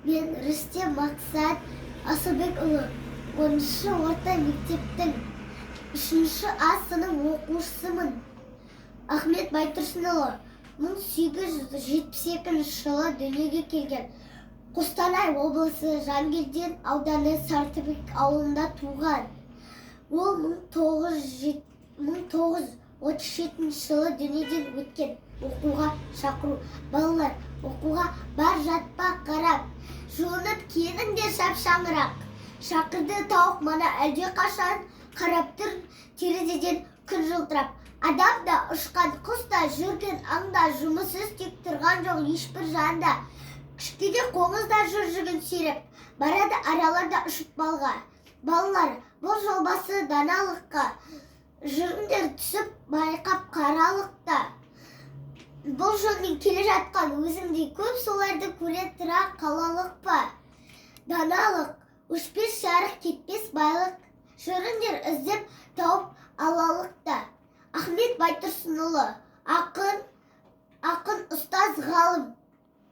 Мен Рүстем Мақсат Асылбекұлы 10-шы орта мектептің 3-ші А сынып оқушысымын. Ахмет Байтұрсынұлы 1872 жылы дүниеге келген. Қостанай облысы Жангелдин ауданы Сартыбек ауылында туған. Ол 1937 жылы дүниеден өткен. Оқуға шақыру. Балалар, оқуға бар жатпа қарап. Жуынып келіңдер шапшаңырақ. Шақырды тауық мана әлде қашан. Қарап тұр терезеден күн жылтырап. Адам да ұшқан құс та жүрген аңда. Жұмыс істеп тұрған жоқ ешбір жанда. Кішкеде қоңыз да жүргін сүйреп. Барады араларда ұшып балға. Балалар, бұл жолбасы даналыққа. Жүріңдер түсіп байқап қаралықта. Бұл жолмен келе жатқан өзіңдей көп, соларды көре тұра қалалық па? Даналық, өшпес жарық кетпес байлық. Жүріңдер іздеп тауып алалықта. Ахмет Байтұрсынұлы, ақын, ұстаз, ғалым.